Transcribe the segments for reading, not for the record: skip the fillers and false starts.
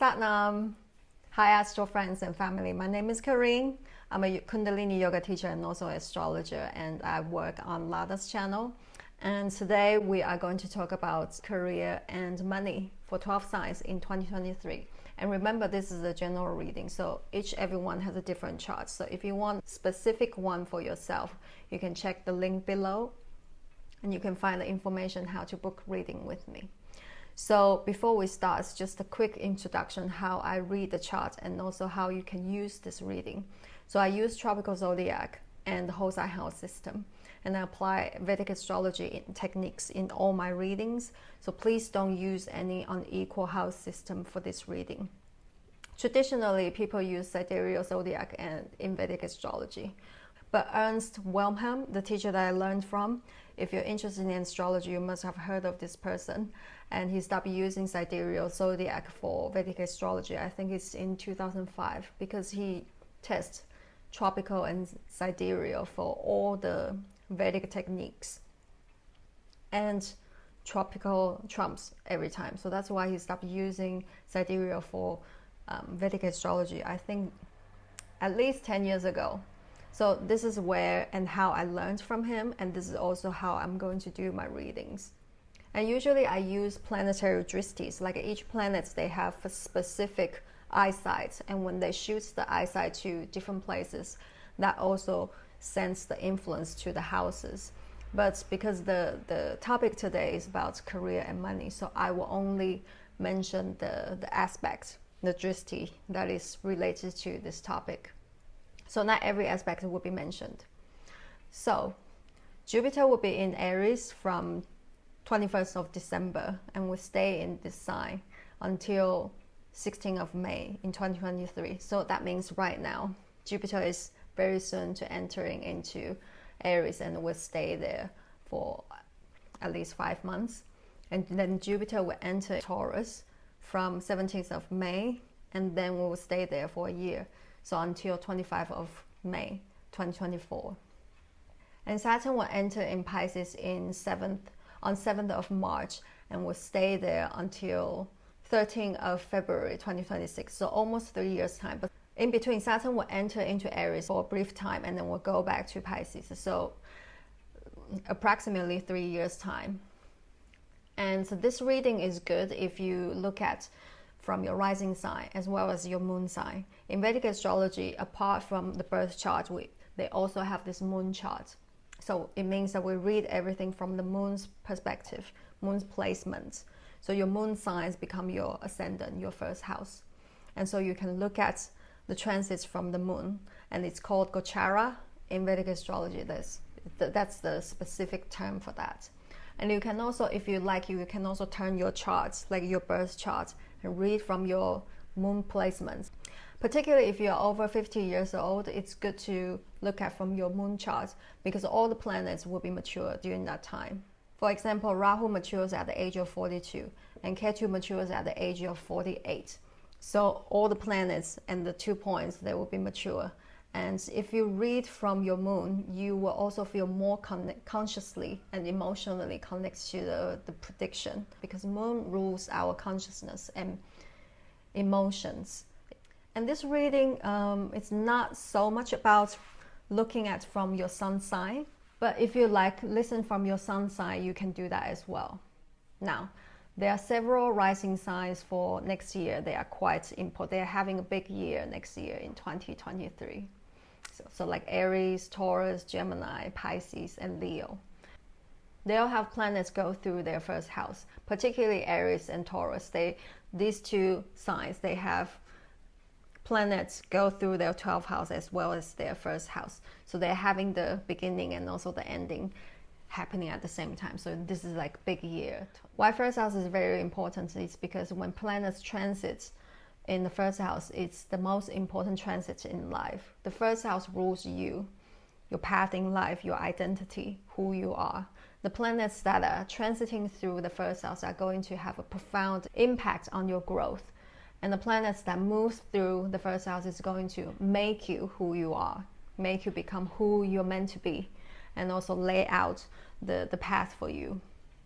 Satnam. Hi Astro friends and family. My name is Karine. I'm a Kundalini yoga teacher and also astrologer, and I work on Lada's channel. And today we are going to talk about career and money for 12 signs in 2023. And remember, this is a general reading, so everyone has a different chart. So if you want a specific one for yourself, you can check the link below and you can find the information how to book reading with me. So before we start, just a quick introduction how I read the chart and also how you can use this reading. So I use tropical zodiac and the whole sign house system, and I apply Vedic astrology techniques in all my readings. So please don't use any unequal house system for this reading. Traditionally, people use sidereal zodiac and in Vedic astrology. But Ernst Wilhelm, the teacher that I learned from, if you're interested in astrology, you must have heard of this person. And he stopped using sidereal zodiac for Vedic astrology. I think it's in 2005, because he tests tropical and sidereal for all the Vedic techniques. And tropical trumps every time. So that's why he stopped using sidereal for Vedic astrology, I think at least 10 years ago. So this is where and how I learned from him, and this is also how I'm going to do my readings. And usually I use planetary dristis, like each planet, they have a specific eyesight, and when they shoot the eyesight to different places, that also sends the influence to the houses. But because the topic today is about career and money, so I will only mention the aspect, the dristi that is related to this topic. So not every aspect will be mentioned. So Jupiter will be in Aries from 21st of December and will stay in this sign until 16th of May in 2023. So that means right now, Jupiter is very soon to entering into Aries and will stay there for at least 5 months. And then Jupiter will enter Taurus from 17th of May, and then we will stay there for a year. So until 25th of May 2024. And Saturn will enter in Pisces on 7th of March and will stay there until 13th of February 2026. So almost 3 years time. But in between, Saturn will enter into Aries for a brief time and then will go back to Pisces. So approximately 3 years time. And so this reading is good if you look at from your rising sign as well as your moon sign. In Vedic astrology, apart from the birth chart, they also have this moon chart. So it means that we read everything from the moon's perspective, moon's placements. So your moon signs become your ascendant, your first house. And so you can look at the transits from the moon, and it's called Gochara in Vedic astrology. That's the specific term for that. And you can also, if you like, you can also turn your charts, like your birth chart, and read from your moon placements. Particularly if you're over 50 years old, it's good to look at from your moon chart, because all the planets will be mature during that time. For example, Rahu matures at the age of 42 and Ketu matures at the age of 48. So all the planets and the 2 points, they will be mature. And if you read from your moon, you will also feel more consciously and emotionally connected to the prediction, because moon rules our consciousness and emotions. And this reading, it's not so much about looking at from your sun sign, but if you like listen from your sun sign, you can do that as well. Now, there are several rising signs for next year. They are quite important. They are having a big year next year in 2023. So like Aries, Taurus, Gemini, Pisces, and Leo. They all have planets go through their first house, particularly Aries and Taurus. These two signs, they have planets go through their 12th house as well as their first house. So they're having the beginning and also the ending happening at the same time. So this is like big year. Why first house is very important is because when planets transit in the first house, it's the most important transit in life. The first house rules you, your path in life, your identity, who you are. The planets that are transiting through the first house are going to have a profound impact on your growth. And the planets that move through the first house is going to make you who you are, make you become who you're meant to be, and also lay out the path for you.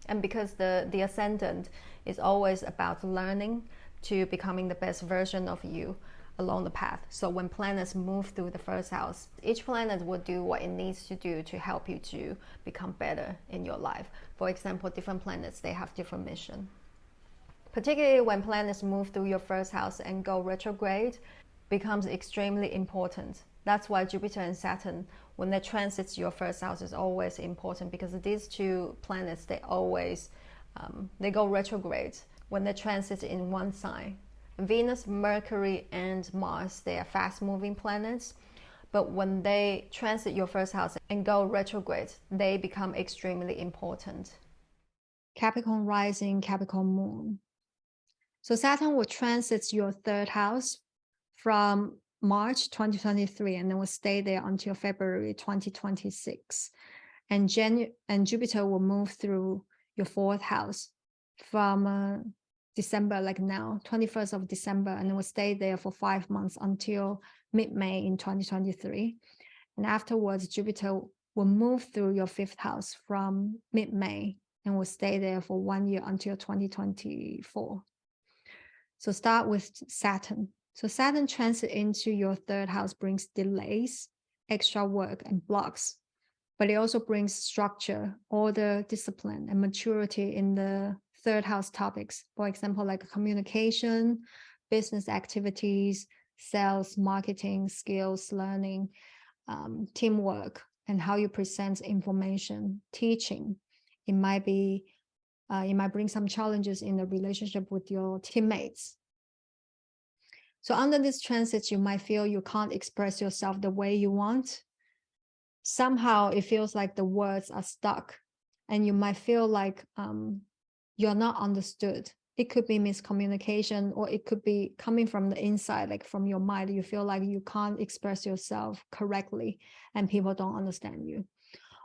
And because the ascendant is always about learning to becoming the best version of you along the path. So when planets move through the first house, each planet will do what it needs to do to help you to become better in your life. For example, different planets, they have different mission. Particularly when planets move through your first house and go retrograde, becomes extremely important. That's why Jupiter and Saturn, when they transit your first house, is always important, because these two planets, they always they go retrograde when they transit in one sign. Venus, Mercury, and Mars, they are fast-moving planets, but when they transit your first house and go retrograde, they become extremely important. Capricorn rising, Capricorn moon. So Saturn will transit your third house from March 2023, and then will stay there until February 2026. And Jupiter will move through your fourth house from December, like now, 21st of December, and it will stay there for 5 months until mid-May in 2023. And afterwards, Jupiter will move through your fifth house from mid-May and will stay there for 1 year until 2024. So start with Saturn. So Saturn transit into your third house brings delays, extra work, and blocks. But it also brings structure, order, discipline, and maturity in the third house topics. For example, like communication, business activities, sales, marketing, skills, learning, teamwork, and how you present information, teaching. It might bring some challenges in the relationship with your teammates. So under this transit, you might feel you can't express yourself the way you want. Somehow it feels like the words are stuck, and you might feel like you're not understood. It could be miscommunication, or it could be coming from the inside, like from your mind. You feel like you can't express yourself correctly and people don't understand you.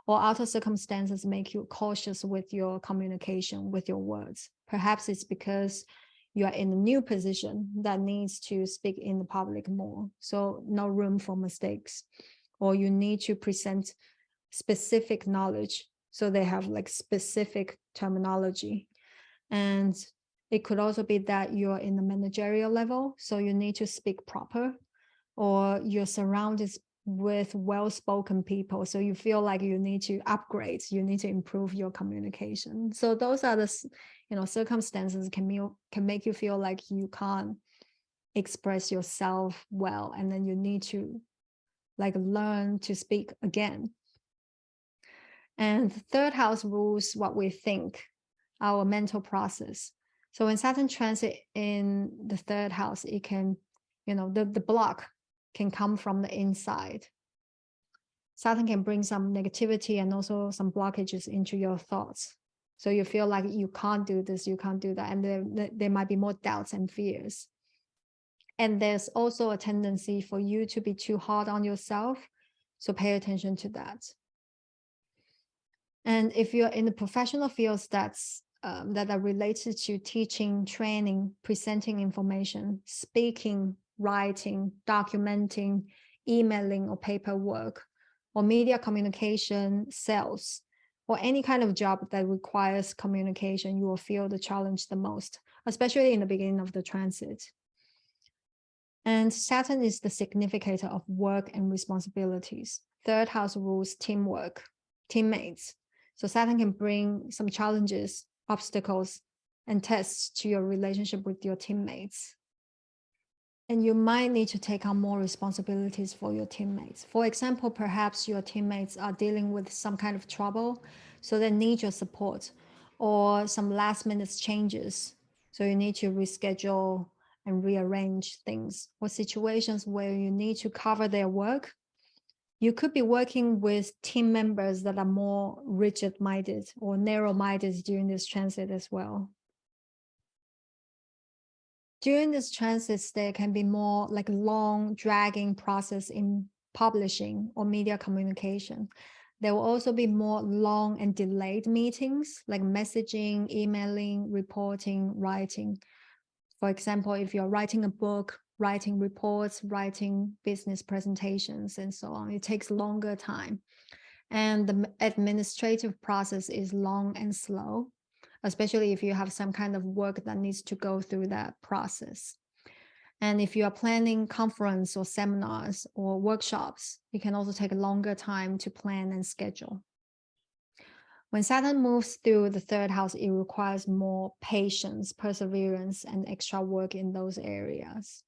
Or outer circumstances make you cautious with your communication, with your words. Perhaps it's because you are in a new position that needs to speak in the public more, so no room for mistakes. Or you need to present specific knowledge, so they have like specific terminology. And it could also be that you're in the managerial level, so you need to speak proper, or you're surrounded with well-spoken people, so you feel like you need to upgrade, you need to improve your communication. So those are the circumstances can make you feel like you can't express yourself well, and then you need to like learn to speak again. And the third house rules what we think, our mental process. So when Saturn transit in the third house, it can, the block can come from the inside. Saturn can bring some negativity and also some blockages into your thoughts. So you feel like you can't do this, you can't do that. And there might be more doubts and fears. And there's also a tendency for you to be too hard on yourself. So pay attention to that. And if you're in the professional fields that are related to teaching, training, presenting information, speaking, writing, documenting, emailing, or paperwork, or media communication, sales, or any kind of job that requires communication, you will feel the challenge the most, especially in the beginning of the transit. And Saturn is the significator of work and responsibilities. Third house rules teamwork, teammates. So Saturn can bring some challenges, obstacles, and tests to your relationship with your teammates. And you might need to take on more responsibilities for your teammates. For example, perhaps your teammates are dealing with some kind of trouble, so they need your support, or some last-minute changes. So you need to reschedule and rearrange things, or situations where you need to cover their work. You could be working with team members that are more rigid-minded or narrow-minded during this transit as well. During this transits, there can be more like long, dragging process in publishing or media communication. There will also be more long and delayed meetings, like messaging, emailing, reporting, writing. For example, if you're writing a book, writing reports, writing business presentations, and so on, it takes longer time. And the administrative process is long and slow. especially if you have some kind of work that needs to go through that process. And if you are planning conference or seminars or workshops, it can also take a longer time to plan and schedule. When Saturn moves through the third house, it requires more patience, perseverance, and extra work in those areas.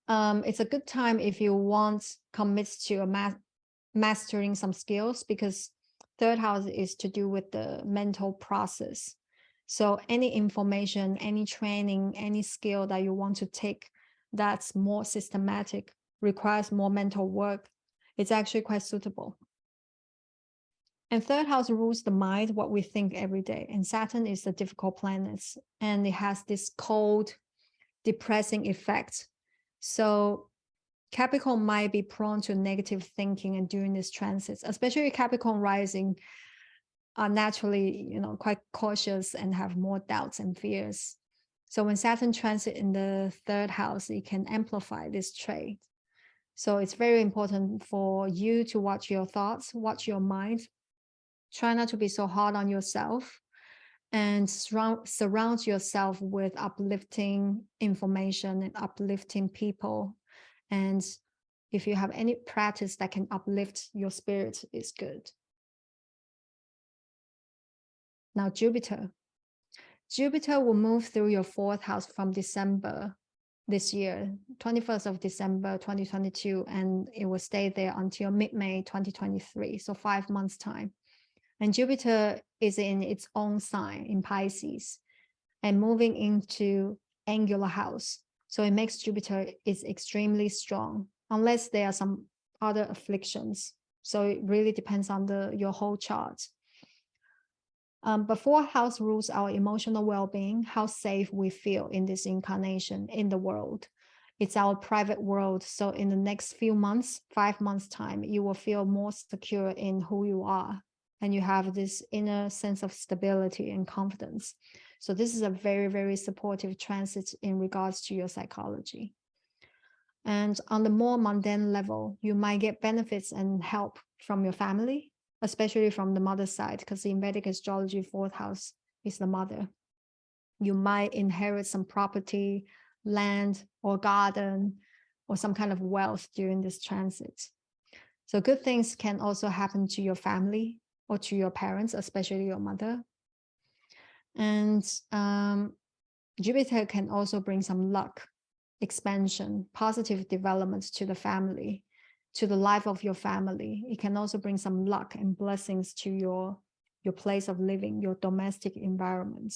It's a good time if you want commit to mastering some skills, because third house is to do with the mental process. So any information, any training, any skill that you want to take that's more systematic, requires more mental work, it's actually quite suitable. And third house rules the mind, what we think every day. And Saturn is a difficult planet, and it has this cold, depressing effect. So Capricorn might be prone to negative thinking and during this transit, especially Capricorn rising are naturally, quite cautious and have more doubts and fears. So when Saturn transit in the third house, it can amplify this trait. So it's very important for you to watch your thoughts, watch your mind. Try not to be so hard on yourself, and surround yourself with uplifting information and uplifting people. And if you have any practice that can uplift your spirit, it's good. Now, Jupiter will move through your fourth house from December this year, 21st of December, 2022, and it will stay there until mid-May 2023, so 5 months time. And Jupiter is in its own sign in Pisces and moving into angular house. So it makes Jupiter is extremely strong, unless there are some other afflictions. So it really depends on your whole chart. But fourth house rules our emotional well-being, how safe we feel in this incarnation, in the world. It's our private world. So in the next few months, 5 months time, you will feel more secure in who you are. And you have this inner sense of stability and confidence. So this is a very, very supportive transit in regards to your psychology. And on the more mundane level, you might get benefits and help from your family, especially from the mother's side, because in Vedic astrology, fourth house is the mother. You might inherit some property, land, or garden, or some kind of wealth during this transit. So good things can also happen to your family or to your parents, especially your mother. And Jupiter can also bring some luck, expansion, positive developments to the family, to the life of your family. It can also bring some luck and blessings to your place of living, your domestic environment.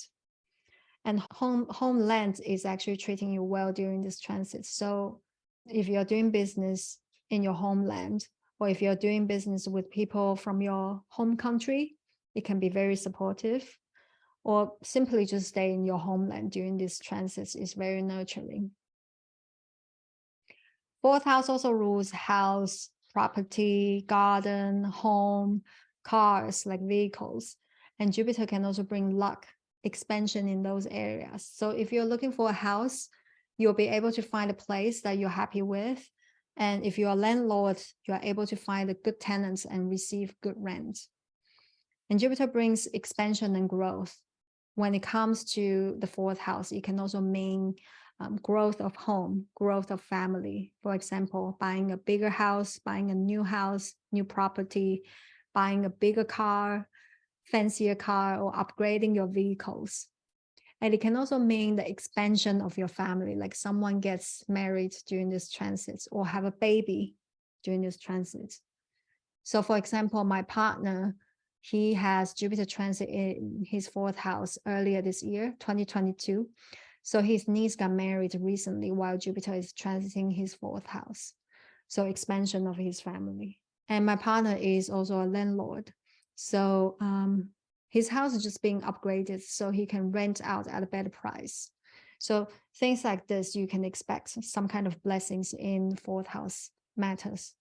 And homeland is actually treating you well during this transit. So if you're doing business in your homeland, or if you're doing business with people from your home country, it can be very supportive. Or simply just stay in your homeland during this transit is very nurturing. Fourth house also rules house, property, garden, home, cars, like vehicles. And Jupiter can also bring luck, expansion in those areas. So if you're looking for a house, you'll be able to find a place that you're happy with. And if you're a landlord, you are able to find a good tenants and receive good rent. And Jupiter brings expansion and growth. When it comes to the fourth house, it can also mean growth of home, growth of family. For example, buying a bigger house, buying a new house, new property, buying a bigger car, fancier car, or upgrading your vehicles. And it can also mean the expansion of your family, like someone gets married during this transit or have a baby during this transit. So for example, my partner, he has Jupiter transit in his fourth house earlier this year, 2022. So his niece got married recently while Jupiter is transiting his fourth house. So expansion of his family. And my partner is also a landlord. So his house is just being upgraded so he can rent out at a better price. So things like this, you can expect some kind of blessings in fourth house matters.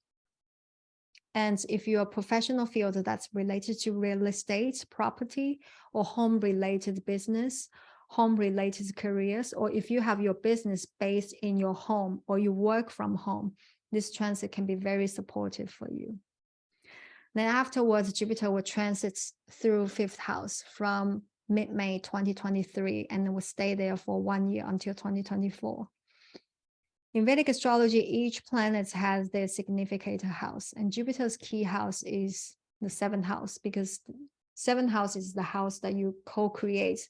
And if you're a professional field that's related to real estate, property, or home-related business, home-related careers, or if you have your business based in your home or you work from home, this transit can be very supportive for you. Then afterwards, Jupiter will transit through 5th house from mid-May 2023, and it will stay there for 1 year until 2024. In Vedic astrology, each planet has their significant house, and Jupiter's key house is the 7th house, because 7th house is the house that you co-create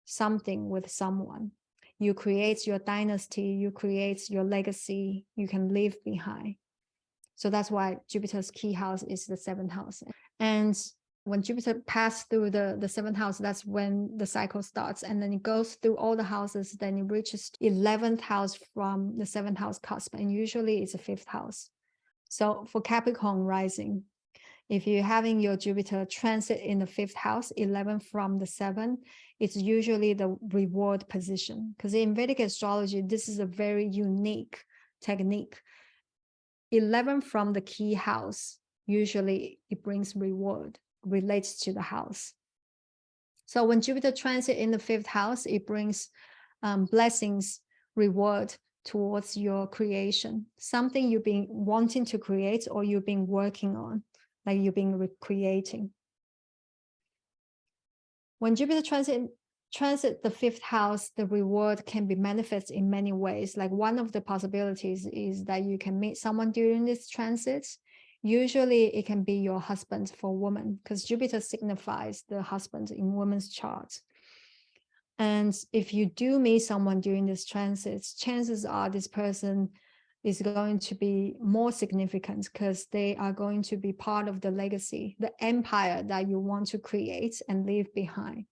something with someone. You create your dynasty, you create your legacy, you can leave behind. So that's why Jupiter's key house is the 7th house. And when Jupiter passes through the 7th house, that's when the cycle starts. And then it goes through all the houses, then it reaches 11th house from the 7th house cusp. And usually it's a 5th house. So for Capricorn rising, if you're having your Jupiter transit in the 5th house, 11 from the 7, it's usually the reward position. Because in Vedic astrology, this is a very unique technique. 11 from the key house, usually it brings reward, relates to the house. So when Jupiter transit in the 5th house, it brings blessings, reward towards your creation, something you've been wanting to create or you've been working on, like you've been recreating. When Jupiter transit the 5th house, the reward can be manifested in many ways. Like one of the possibilities is that you can meet someone during this transit. Usually it can be your husband for woman, because Jupiter signifies the husband in women's chart. And if you do meet someone during this transit, chances are this person is going to be more significant because they are going to be part of the legacy, the empire that you want to create and leave behind.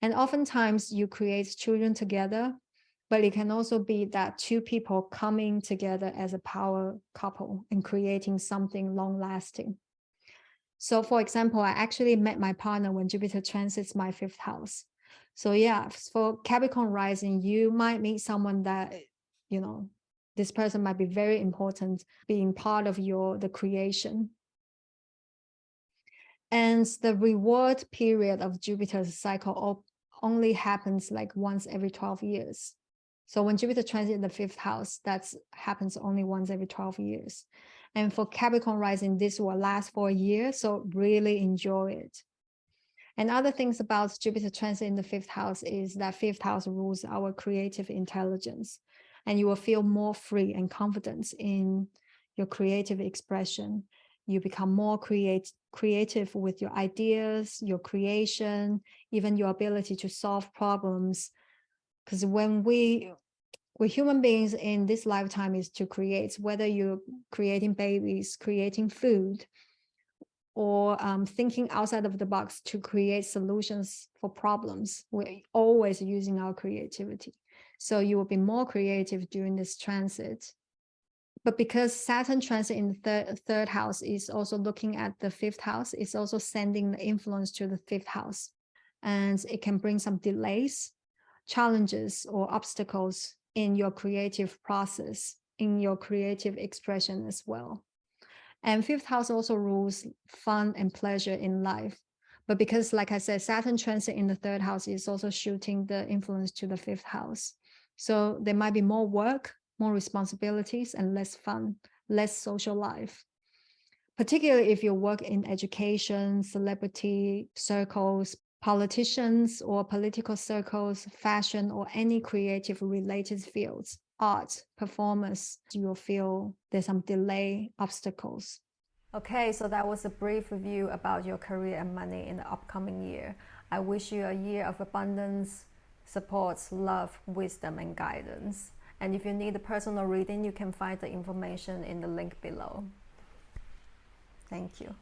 And oftentimes you create children together, but it can also be that two people coming together as a power couple and creating something long lasting. So for example, I actually met my partner when Jupiter transits my 5th house. So yeah, for Capricorn rising, you might meet someone that, you know, this person might be very important, being part of the creation. And the reward period of Jupiter's cycle only happens like once every 12 years. So when Jupiter transits in the 5th house, that happens only once every 12 years. And for Capricorn rising, this will last for a year. So really enjoy it. And other things about Jupiter transit in the 5th house is that 5th house rules our creative intelligence. And you will feel more free and confident in your creative expression. You become more creative with your ideas, your creation, even your ability to solve problems. Because when we're human beings in this lifetime is to create, whether you're creating babies, creating food, or thinking outside of the box to create solutions for problems, we're always using our creativity. So you will be more creative during this transit. But because Saturn transit in the third house is also looking at the 5th house, it's also sending the influence to the 5th house. And it can bring some delays, challenges, or obstacles in your creative process, in your creative expression as well. And 5th house also rules fun and pleasure in life. But because, like I said, Saturn transit in the 3rd house is also shooting the influence to the 5th house. So there might be more work, more responsibilities, and less fun, less social life. Particularly if you work in education, celebrity circles, politicians or political circles, fashion, or any creative related fields, art, performance, you will feel there's some delay, obstacles. Okay, so that was a brief review about your career and money in the upcoming year. I wish you a year of abundance, support, love, wisdom, and guidance. And if you need a personal reading, you can find the information in the link below. Thank you.